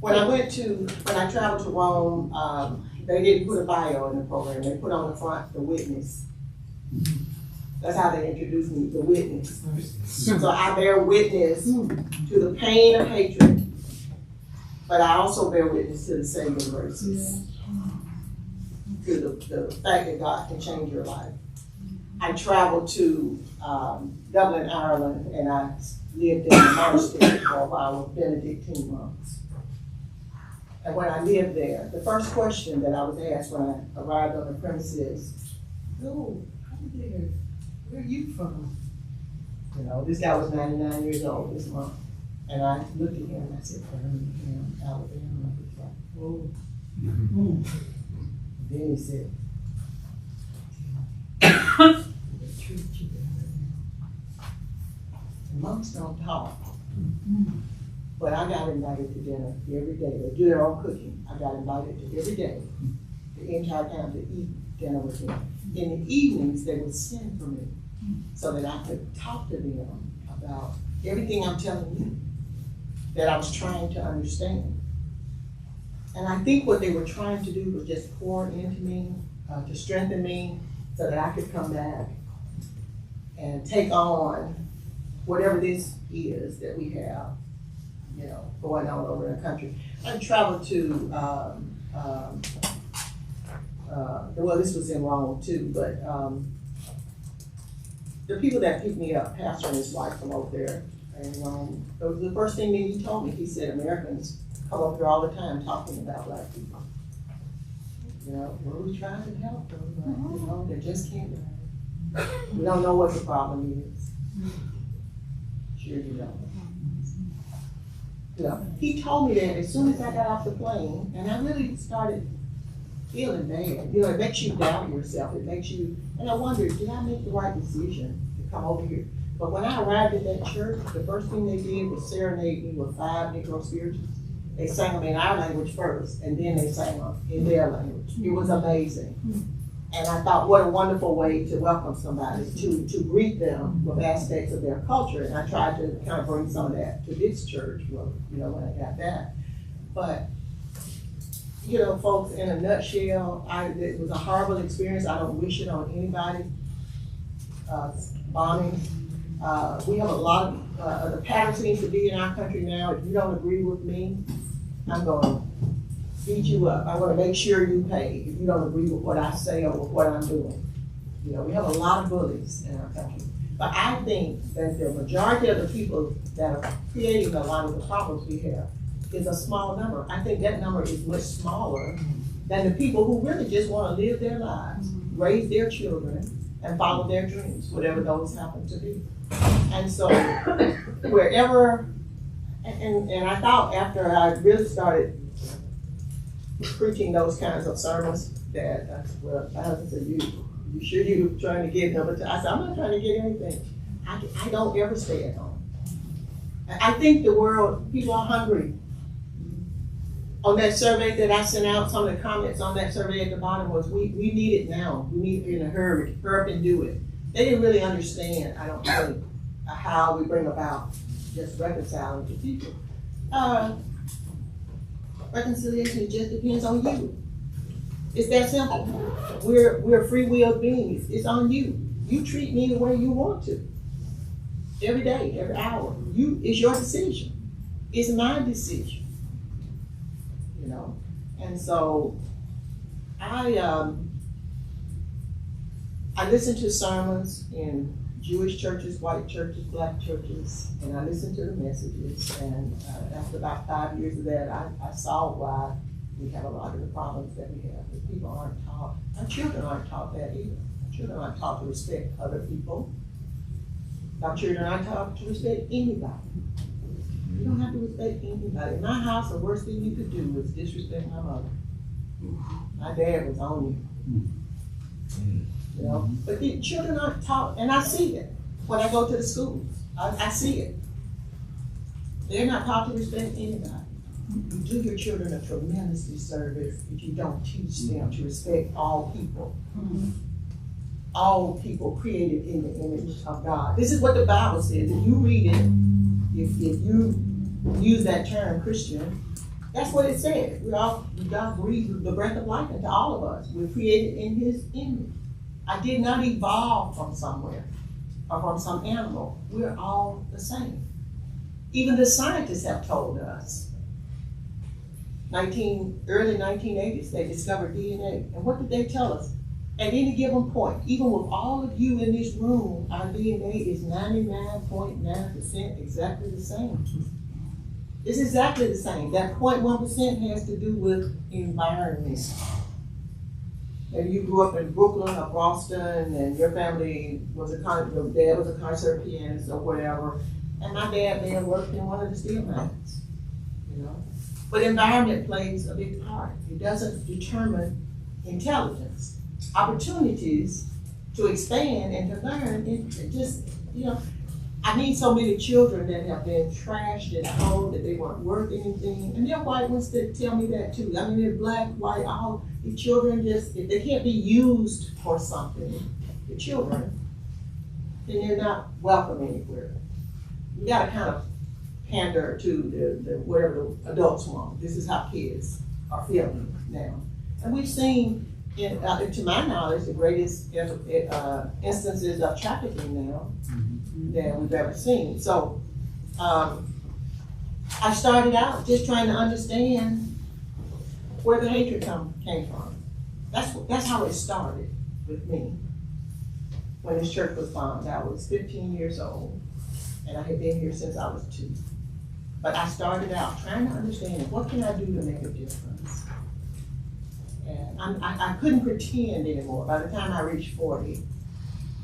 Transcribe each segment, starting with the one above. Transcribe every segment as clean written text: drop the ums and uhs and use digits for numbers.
When I traveled to Rome, they didn't put a bio in the program. They put on the front the witness. That's how they introduced me, the witness. So I bear witness to the pain of hatred, but I also bear witness to the saving mercies, to the fact that God can change your life. I traveled to Dublin, Ireland, and I lived in a monastery for a while with Benedictine monks. And when I lived there, the first question that I was asked when I arrived on the premises, "Oh, how did they? Where are you from?" You know, this guy was 99 years old this month. And I looked at him and I said, "Birmingham, Alabama." He was like, "Whoa." And then he said, "They treat you better." And monks don't talk. But I got invited to dinner every day. They do their own cooking. I got invited to every day, the entire time, to eat dinner with them. In the evenings, they would send for me so that I could talk to them about everything I'm telling you that I was trying to understand. And I think what they were trying to do was just pour into me, to strengthen me, so that I could come back and take on whatever this is that we have, you know, going on over the country. I traveled to, well, this was in Rome too, but the people that picked me up, Pastor and his wife from over there in Rome, it was the first thing that he told me. He said, "Americans come up here all the time talking about black people. You know, we're trying to help them, but you know, they just can't. We don't know what the problem is." Sure you don't. You know, he told me that as soon as I got off the plane, and I really started feeling bad. You know, it makes you doubt yourself. It makes you, and I wondered, did I make the right decision to come over here? But when I arrived at that church, the first thing they did was serenade me with 5 Negro spirituals. They sang them in our language first, and then they sang them in their language. It was amazing. And I thought, what a wonderful way to welcome somebody, to greet them with aspects of their culture. And I tried to kind of bring some of that to this church, you know, when I got back. But, you know, folks, in a nutshell, it was a horrible experience. I don't wish it on anybody. Bombing. We have a lot of, the pattern seems to be in our country now. If you don't agree with me, I'm going to beat you up. I want to make sure you pay if you don't agree with what I say or with what I'm doing. You know, we have a lot of bullies in our country. But I think that the majority of the people that are creating a lot of the problems we have is a small number. I think that number is much smaller than the people who really just want to live their lives, raise their children, and follow their dreams, whatever those happen to be. And so wherever, and I thought after I really started preaching those kinds of sermons that, well, my husband said, you sure you trying to get number two? I said, I'm not trying to get anything. I don't ever stay at home. I think the world, people are hungry. On that survey that I sent out, some of the comments on that survey at the bottom was, we need it now. We need it in a hurry. Hurry up and do it. They didn't really understand, I don't think, how we bring about just reconciling to people. Reconciliation just depends on you. It's that simple. We're free-willed beings. It's on you. You treat me the way you want to. Every day, every hour. It's your decision. It's my decision. You know? And so I listen to sermons in Jewish churches, white churches, black churches, and I listened to the messages. And after about 5 years of that, I saw why we have a lot of the problems that we have. That people aren't taught. Our children aren't taught that either. Our children aren't taught to respect other people. Our children aren't taught to respect anybody. You don't have to respect anybody. In my house, the worst thing you could do was disrespect my mother. My dad was on you. You know, but the children aren't taught, and I see it when I go to the schools. I see it. They're not taught to respect anybody. You do your children a tremendous disservice if you don't teach them to respect all people. All people created in the image of God. This is what the Bible says. If you read it, if you use that term Christian, That's what it said. God breathed the breath of life into all of us. We're created in his image. I did not evolve from somewhere or from some animal. We're all the same. Even the scientists have told us. Early 1980s, they discovered DNA. And what did they tell us? At any given point, even with all of you in this room, our DNA is 99.9% exactly the same. It's exactly the same. That 0.1% has to do with environment. Maybe you grew up in Brooklyn or Boston, and your family was your dad was a concert pianist or whatever, and my dad may have worked in one of the steel mines, you know. But environment plays a big part. It doesn't determine intelligence. Opportunities to expand and to learn, it just, you know, I need so many children that have been trashed and told that they weren't worth anything. And there are white ones that tell me that too. I mean, they're black, white, all the children just, if they can't be used for something, the children, then they're not welcome anywhere. You gotta kind of pander to the whatever the adults want. This is how kids are feeling now. And we've seen, to my knowledge, the greatest instances of trafficking now that we've ever seen. So I started out just trying to understand where the hatred came from. That's how it started with me. When this church was founded, I was 15 years old, and I had been here since I was 2. But I started out trying to understand, what can I do to make a difference? And I couldn't pretend anymore. By the time I reached 40,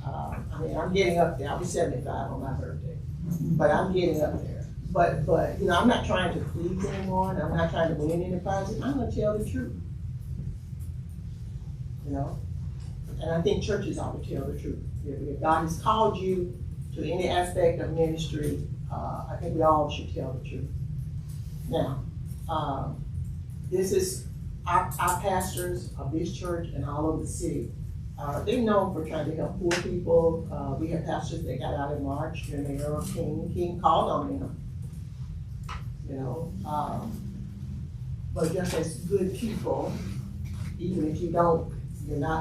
I'm getting up there. I'll be 75 on my birthday, but I'm getting up there. But you know, I'm not trying to please anyone. I'm not trying to win any prizes. I'm going to tell the truth. You know, and I think churches ought to tell the truth. If God has called you to any aspect of ministry, I think we all should tell the truth. Now, this is our pastors of this church and all over the city. They're known for trying to help poor people. We have pastors that got out in March during the era of King. King called on them. You know, but just as good people, even if you don't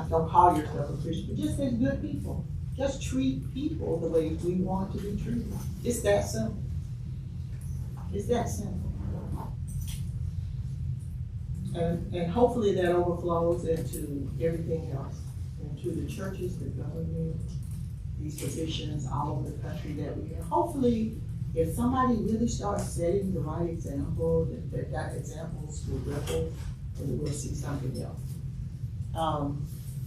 call yourself a Christian, but just as good people. Just treat people the way we want to be treated. It's that simple. It's that simple. And hopefully that overflows into everything else, into the churches, the government, these positions all over the country that we have. Hopefully, if somebody really starts setting the right example, that examples will ripple, and we'll see something else.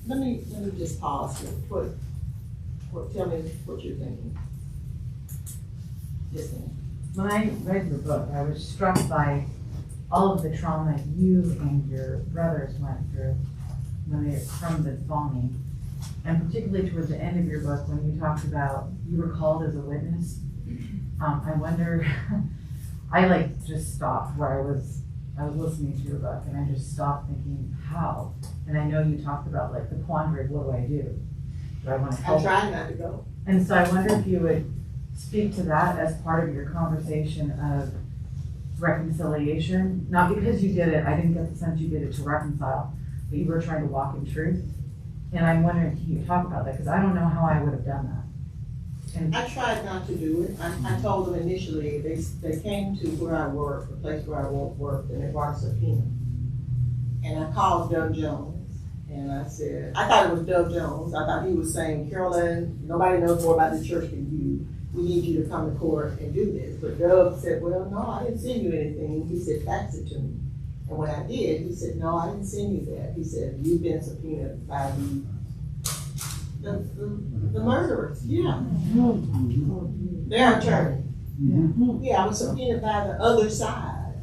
Let me just pause here. Tell me what you're thinking. Yes, ma'am. When I read your book, I was struck by all of the trauma you and your brothers went through from the bombing, and particularly towards the end of your book when you talked about you were called as a witness. I wonder, I just stopped where I was listening to your book, and I just stopped thinking, how? And I know you talked about the quandary of what do I do? Do I want to help? I'm trying not to go. And so I wonder if you would speak to that as part of your conversation of reconciliation. Not because you did it, I didn't get the sense you did it to reconcile, but you were trying to walk in truth. And I'm wondering, can you talk about that? Because I don't know how I would have done that. And I tried not to do it. I told them initially, they came to where I work, the place where I worked, and they brought a subpoena. And I called Doug Jones. And I said, I thought it was Doug Jones. I thought he was saying, Carolyn, nobody knows more about the church than you. We need you to come to court and do this. But Doug said, well, no, I didn't send you anything. He said, fax it to me. And when I did, he said, no, I didn't send you that. He said, you've been subpoenaed by the murderers. Yeah. Their attorney. Yeah, I was subpoenaed by the other side.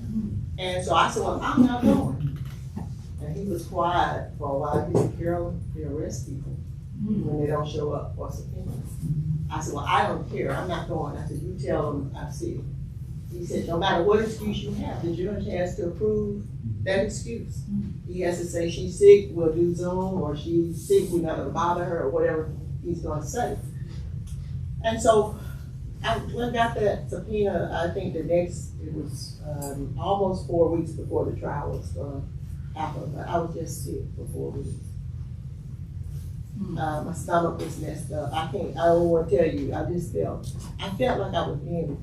And so I said, well, I'm not going. And he was quiet for a while. He said, Carolyn, they arrest people when they don't show up for subpoenas. I said, well, I don't care. I'm not going. I said, you tell them I see it. He said, no matter what excuse you have, the judge has to approve that excuse. He has to say she's sick, we'll do Zoom, or she's sick, we're not going to bother her, or whatever he's going to say. And so I got that subpoena, I think it was, almost 4 weeks before the trial was gonna happen, but I was just sick for 4 weeks. My stomach was messed up. I don't want to tell you, I felt like I was being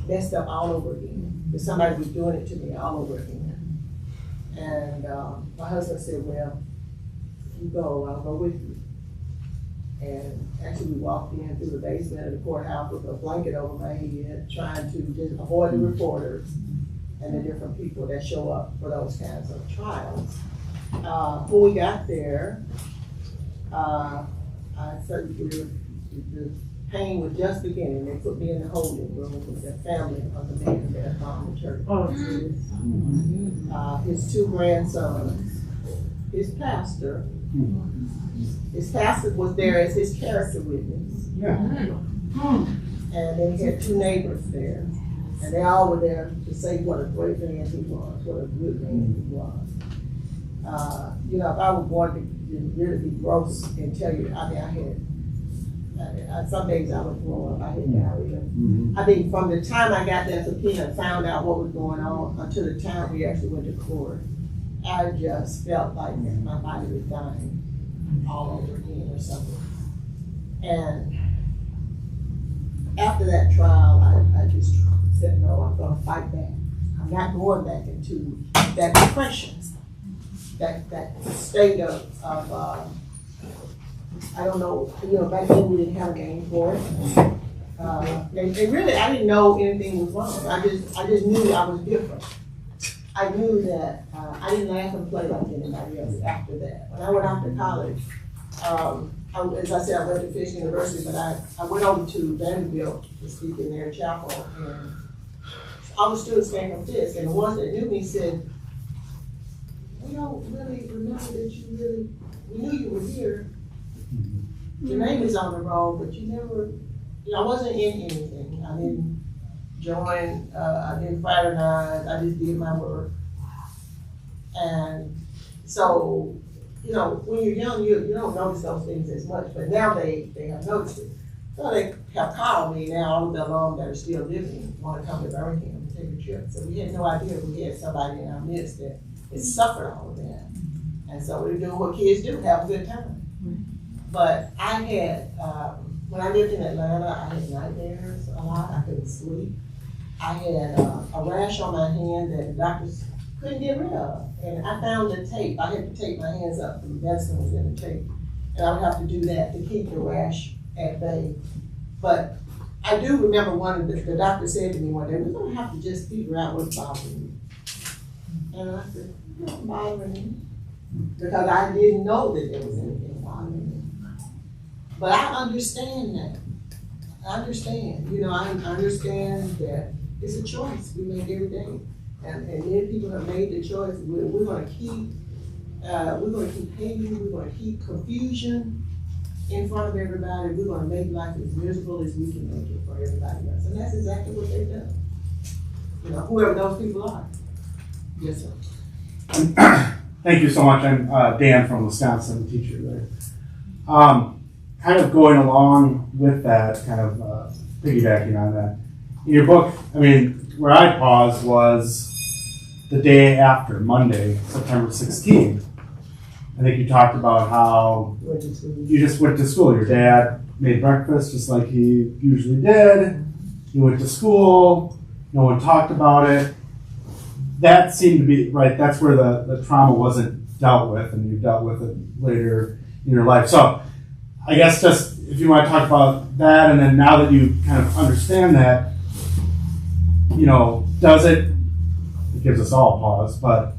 messed up all over again. That somebody was doing it to me all over again. And my husband said, well, if you go, I'll go with you. And actually we walked in through the basement of the courthouse with a blanket over my head, trying to just avoid the reporters and the different people that show up for those kinds of trials. When we got there, I said the pain was just beginning. They put me in the holding room with the family of the man that bombed the church. His 2 grandsons, his pastor was there as his character witness. And then he had 2 neighbors there. And they all were there to say what a great man he was, what a good man he was. If I was going to really be gross and tell you, some days I was throwing up, I had diarrhea. I think from the time I got that subpoena and found out what was going on until the time we actually went to court, I just felt like my body was dying all over again or something. And after that trial, I just said, no, I'm gonna fight back. I'm not going back into that depression, that state of I don't know, back then we didn't have a name for it. And really, I didn't know anything was wrong. I just knew I was different. I knew that I didn't laugh and play like anybody else after that. When I went off to college, as I said, I went to Fisk University, but I went over to Vanderbilt to speak in their chapel, and all the students came from Fisk, and the ones that knew me said, we don't really remember that we knew you were here. Your name is on the roll, but you never, I wasn't in anything. I didn't join, I didn't fraternize, I just did my work. And so, when you're young, you don't notice those things as much, but now they have noticed it. So they have called me now, all of the alum that are still living want to come to Birmingham and take a trip. So we had no idea we had somebody in our midst that suffered all of that. And so we're doing what kids do, have a good time. But I had, when I lived in Atlanta, I had nightmares a lot. I couldn't sleep. I had a rash on my hand that the doctors couldn't get rid of. And I found the tape. I had to tape my hands up. The medicine was in the tape. And I would have to do that to keep the rash at bay. But I do remember the doctor said to me one day, we're going to have to just figure out what's bothering you. And I said, it's not bothering me. Because I didn't know that there was anything bothering me. But I understand that. I understand. I understand that it's a choice we make every day. And many people have made the choice. We're going to keep hating. We're going to keep confusion in front of everybody. We're going to make life as miserable as we can make it for everybody else. And that's exactly what they've done. Whoever those people are. Yes, sir. Thank you so much. I'm Dan from Wisconsin, teacher there. Kind of going along with that, kind of piggybacking on that. In your book, where I paused was the day after, Monday, September 16th. I think you talked about how you just went to school. Your dad made breakfast just like he usually did. You went to school. No one talked about it. That seemed to be, right, that's where the trauma wasn't dealt with, and you dealt with it later in your life. So I guess just if you want to talk about that, and then now that you kind of understand that, does it gives us all pause, but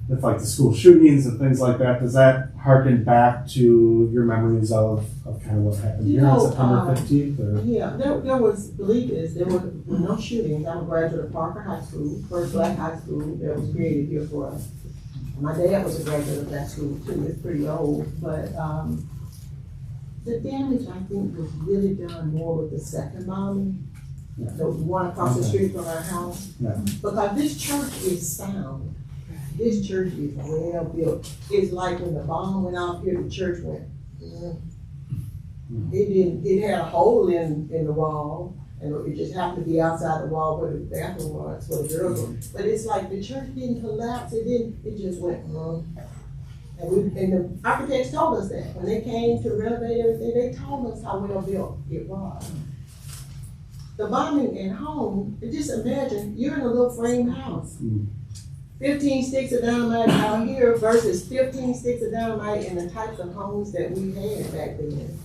with like the school shootings and things like that, does that harken back to your memories of kind of what happened here on September 15th? Or? Yeah, there was, believe this, there were no shootings. I'm a graduate of Parker High School, first black high school that was created here for us. My dad was a graduate of that school too. It's pretty old, but the damage I think was really done more with the second bombing. Yeah. The one across the street from our house. Yeah. Because this church is sound. This church is well built. It's like when the bomb went off here, the church went. It had a hole in the wall, And it just happened to be outside the wall where the bathroom was, where the girls were. But it's like the church didn't collapse, it just went wrong. And the architects told us that. When they came to renovate everything, they told us how well built it was. The bombing in home, just imagine, you're in a little frame house. 15 sticks of dynamite out here versus 15 sticks of dynamite in the types of homes that we had back then.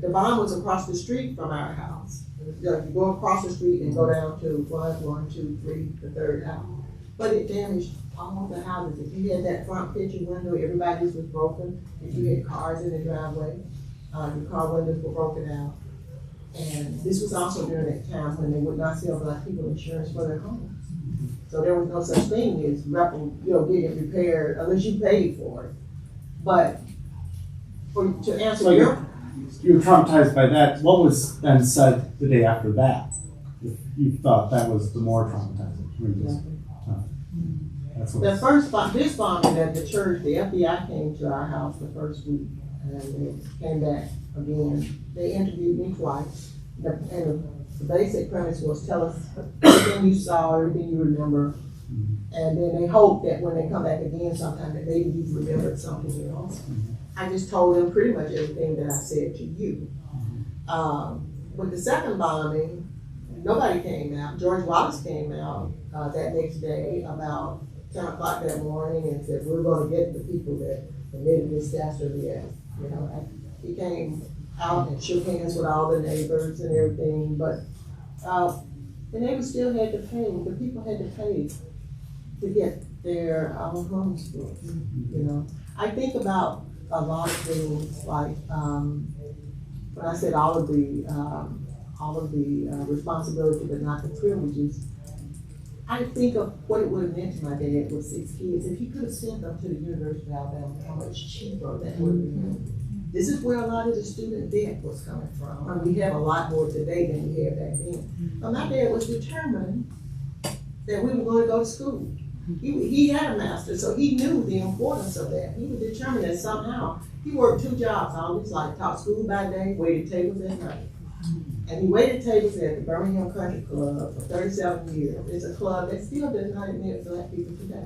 The bomb was across the street from our house. You go across the street and go down to 1, 2, 3, the third house. But it damaged all the houses. If you had that front picture window, everybody's was broken. If you had cars in the driveway, the car windows were broken out. And this was also during that time when they would not sell Black people insurance for their homes. So there was no such thing as getting repaired unless you paid for it. But to answer so your you were traumatized by that. What was then said the day after that? If you thought that was the more traumatizing. The first this bombing at the church, the FBI came to our house the first week, and they came back again. They interviewed me twice, and the basic premise was tell us everything you saw, everything you remember, and then they hoped that when they come back again sometime that maybe you remembered something else. I just told them pretty much everything that I said to you. With the second bombing, nobody came out. George Wallace came out that next day about 10 o'clock that morning and said, we're going to get the people that committed this dastardly act. He came out and shook hands with all the neighbors and everything, but the neighbors still had to pay. The people had to pay to get their homes built. I think about a lot of things like when I said all of the responsibility, but not the privileges. I think of what it would have meant to my dad with 6 kids. If he could have sent them to the University of Alabama, how much cheaper that would have been. This is where a lot of the student debt was coming from. And we have a lot more today than we had back then. But my dad was determined that we were going to go to school. He had a master's, so he knew the importance of that. He was determined that somehow, he worked 2 jobs all his life, taught school by day, waited tables at night. And he waited tables at the Birmingham Country Club for 37 years. It's a club that still does not admit Black people today.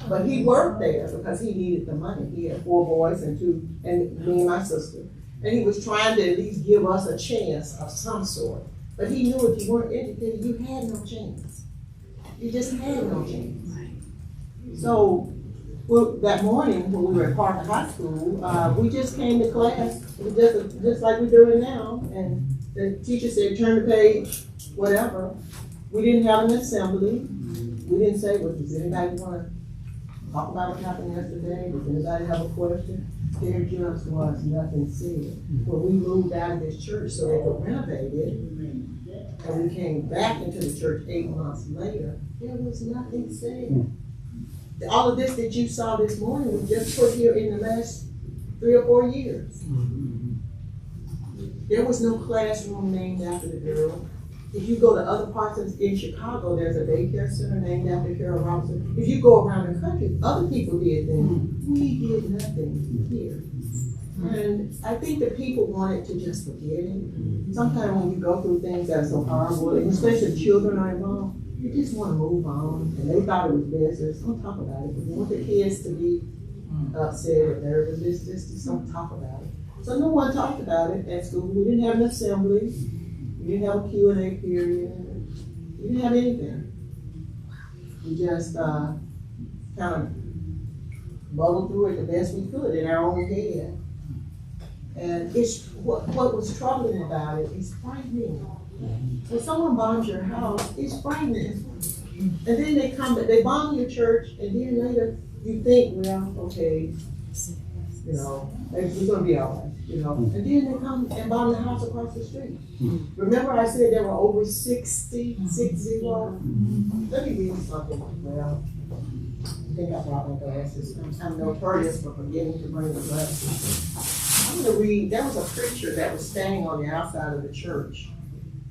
But he worked there because he needed the money. He had 4 boys and me and my sister. And he was trying to at least give us a chance of some sort. But he knew if you weren't educated, you had no chance. You just had no chance. So that morning when we were at Parker High School, we just came to class, just like we're doing now. And the teacher said, turn the page, whatever. We didn't have an assembly. We didn't say, well, does anybody want to talk about what happened yesterday? Does anybody have a question? There just was nothing said. When we moved out of this church so they could renovate it, and we came back into the church 8 months later, there was nothing said. All of this that you saw this morning was just put here in the last 3 or 4 years. There was no classroom named after the girl. If you go to other parts in Chicago, there's a daycare center named after Carol Robinson. If you go around the country, other people did things. We did nothing here. And I think that people wanted to just forget it. Sometimes when you go through things that are so horrible, and especially children are involved, you just want to move on. And they thought it was best, just don't talk about it. We want the kids to be upset or nervous, just don't talk about it. So no one talked about it at school. We didn't have an assembly. We didn't have a Q&A period. We didn't have anything. We just kind of muddled through it the best we could in our own head. And it's what was troubling about it is frightening. When someone bombs your house, it's frightening. And then they bomb your church, and then later you think, well, okay, we're gonna be all right, And then they come and bomb the house across the street. Remember I said there were over 60. Let me read something. Well, I think I brought my glasses. I'm notorious for forgetting to bring the glasses. I'm gonna read, there was a preacher that was standing on the outside of the church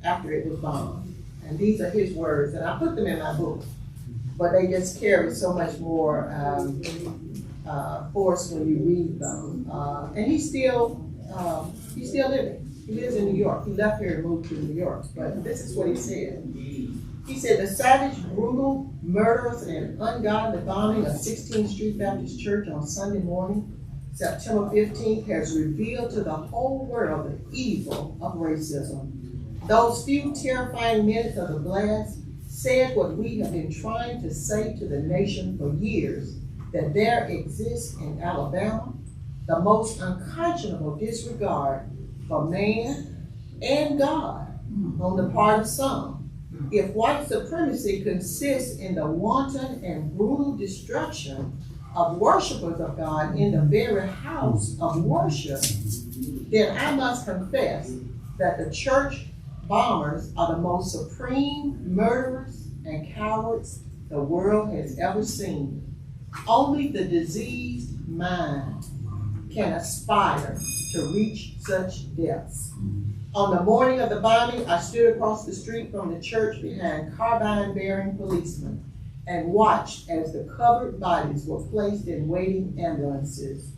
after it was bombed. And these are his words, and I put them in my book, but they just carry so much more force when you read them. And he's still living. He lives in New York. He left here and moved to New York, but this is what he said. He said, the savage, brutal, murderous, and ungodly bombing of 16th Street Baptist Church on Sunday morning, September 15th, has revealed to the whole world the evil of racism. Those few terrifying minutes of the blast said what we have been trying to say to the nation for years, that there exists in Alabama the most unconscionable disregard for man and God on the part of some. If white supremacy consists in the wanton and brutal destruction of worshipers of God in the very house of worship, then I must confess that the church bombers are the most supreme murderers and cowards the world has ever seen. Only the diseased mind can aspire to reach such depths. On the morning of the bombing, I stood across the street from the church behind carbine-bearing policemen and watched as the covered bodies were placed in waiting ambulances.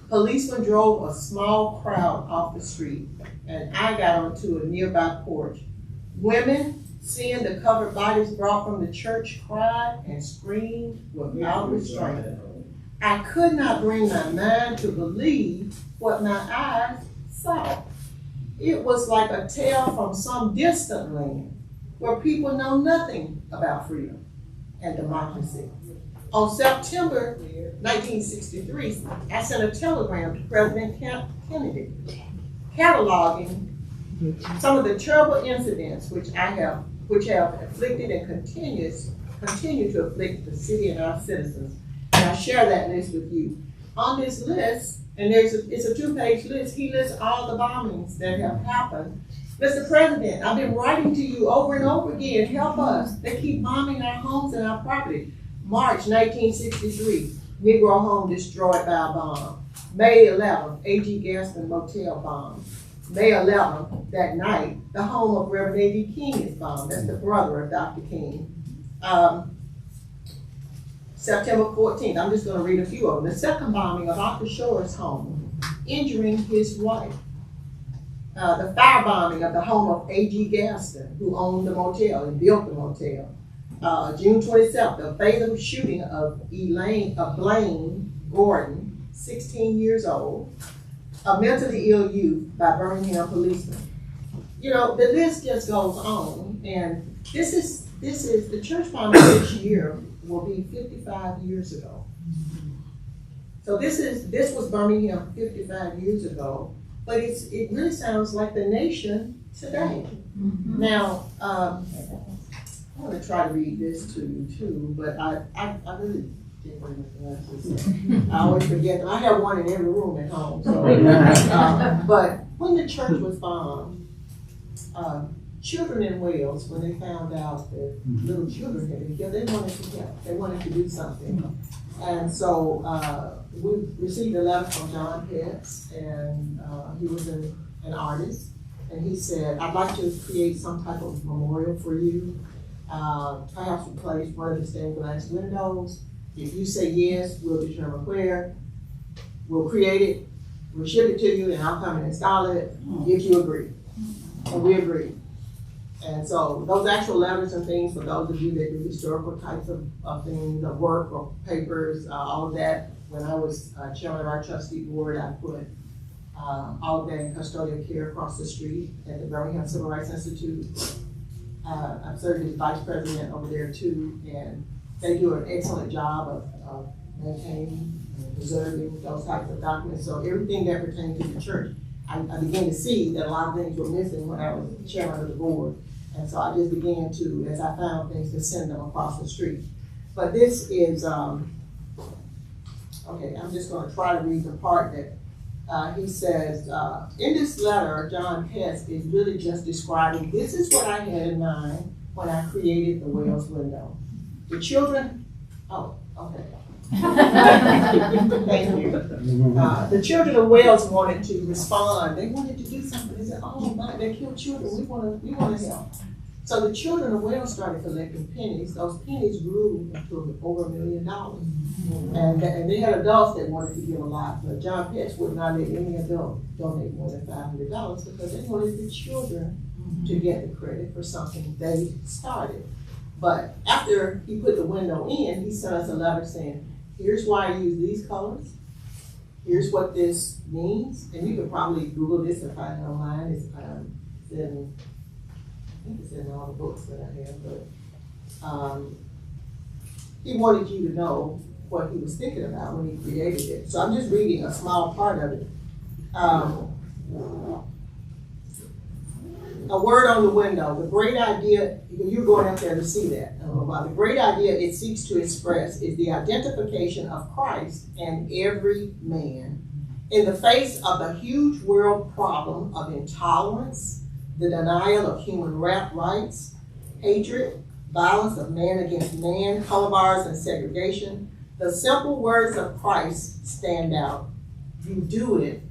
Policemen drove a small crowd off the street, and I got onto a nearby porch. Women, seeing the covered bodies brought from the church, cried and screamed without restraint. I could not bring my mind to believe what my eyes saw. It was like a tale from some distant land where people know nothing about freedom and democracy. On September 1963, I sent a telegram to President Kennedy cataloging some of the terrible incidents which have afflicted and continue to afflict the city and our citizens. And I share that list with you. On this list, and it's a 2-page list, he lists all the bombings that have happened. Mr. President, I've been writing to you over and over again, help us. They keep bombing our homes and our property. March 1963, Negro home destroyed by a bomb. May 11th, A.G. Gaston motel bomb. May 11th, that night, the home of Reverend A.D. King is bombed. That's the brother of Dr. King. September 14th, I'm just going to read a few of them. The second bombing of Arthur Shore's home, injuring his wife. The firebombing of the home of A.G. Gaston, who owned the motel and built the motel. June 27th, the fatal shooting of Blaine Gordon, 16 years old, a mentally ill youth by Birmingham policemen. You know, the list just goes on, and this is the church bombing this year will be 55 years ago. So this was Birmingham 55 years ago, but it really sounds like the nation today. Mm-hmm. Now, I'm going to try to read this to you too, but I really didn't bring the glasses. I always forget them. I have one in every room at home. So, but when the church was bombed, children in Wales, when they found out that little children had been killed, they wanted to help. They wanted to do something. And so we received a letter from John Pitts, and he was an artist. And he said, I'd like to create some type of memorial for you. Perhaps replace one of the stained glass windows. If you say yes, we'll determine where. We'll create it, we'll ship it to you, and I'll come and install it if you agree. And we agreed. And so those actual letters and things, for those of you that do historical types of things, of work or papers, all of that, when I was chairman of our trustee board, I put all of that in custodial care across the street at the Birmingham Civil Rights Institute. I'm serving as vice president over there too, and they do an excellent job of maintaining and preserving those types of documents. So everything that pertains to the church, I began to see that a lot of things were missing when I was chairman of the board. And so I just began to, as I found things, to send them across the street. But this is, okay, I'm just going to try to read the part that he says, in this letter, John Pitts is really just describing, this is what I had in mind when I created the Wales window. The children, oh, okay. Thank you. The children of Wales wanted to respond. They wanted to do something. They said, "Oh my, they killed children. We want to help." So the children of Wales started collecting pennies. Those pennies grew into over $1 million. And they had adults that wanted to give a lot, but John Petch would not let any adult donate more than $500 because they wanted the children to get the credit for something they started. But after he put the window in, he sent us a letter saying, here's why I use these colors. Here's what this means. And you can probably Google this and find it online. It's in, I think it's in all the books that I have, but he wanted you to know what he was thinking about when he created it. So I'm just reading a small part of it. A word on the window. The great idea, you're going up there to see that. The great idea it seeks to express is the identification of Christ and every man in the face of the huge world problem of intolerance, the denial of human rights, hatred, violence of man against man, color bars and segregation. The simple words of Christ stand out. You do it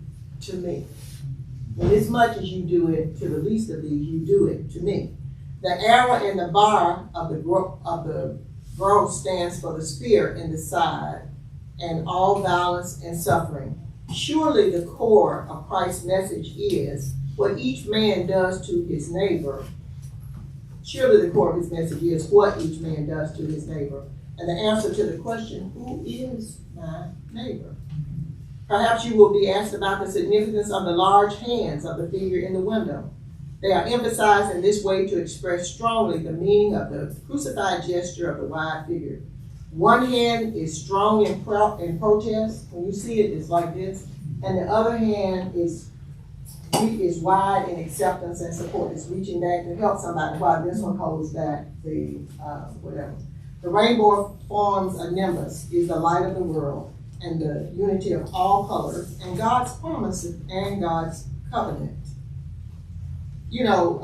to me. And as much as you do it to the least of these, you do it to me. The arrow in the bar of the grove stands for the spear in the side and all violence and suffering. Surely the core of Christ's message is what each man does to his neighbor. Surely the core of his message is what each man does to his neighbor. And the answer to the question, who is my neighbor? Perhaps you will be asked about the significance of the large hands of the figure in the window. They are emphasized in this way to express strongly the meaning of the crucified gesture of the wide figure. One hand is strong in protest. When you see it, it's like this. And the other hand is wide in acceptance and support. It's reaching back to help somebody while this one holds back the whatever. The rainbow forms a nimbus, is the light of the world and the unity of all colors and God's promises and God's covenant. You know,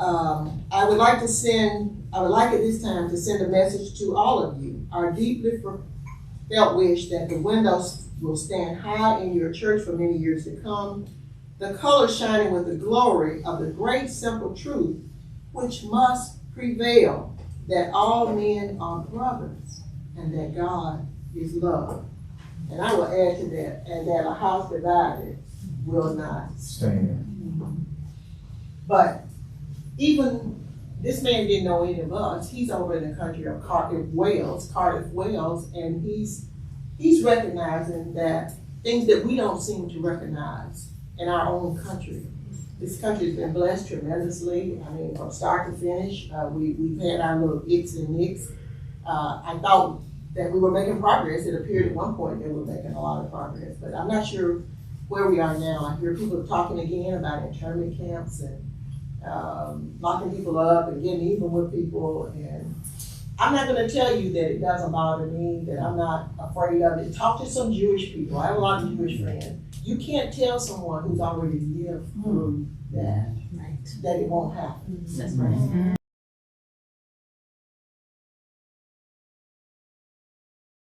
I would like at this time to send a message to all of you. Our deeply felt wish that the windows will stand high in your church for many years to come, the colors shining with the glory of the great simple truth which must prevail, that all men are brothers and that God is love. And I will add to that, and that a house divided will not stand. But even this man didn't know any of us. He's over in the country of Cardiff, Wales, and he's recognizing that things that we don't seem to recognize in our own country. This country has been blessed tremendously. I mean, from start to finish, we've had our little icks and nicks. I thought that we were making progress. It appeared at one point that we were making a lot of progress, but I'm not sure where we are now. I hear people talking again about internment camps and locking people up and getting even with people. And I'm not going to tell you that it doesn't bother me, that I'm not afraid of it. Talk to some Jewish people. I have a lot of Jewish friends. You can't tell someone who's already lived through that, that it won't happen. That's right.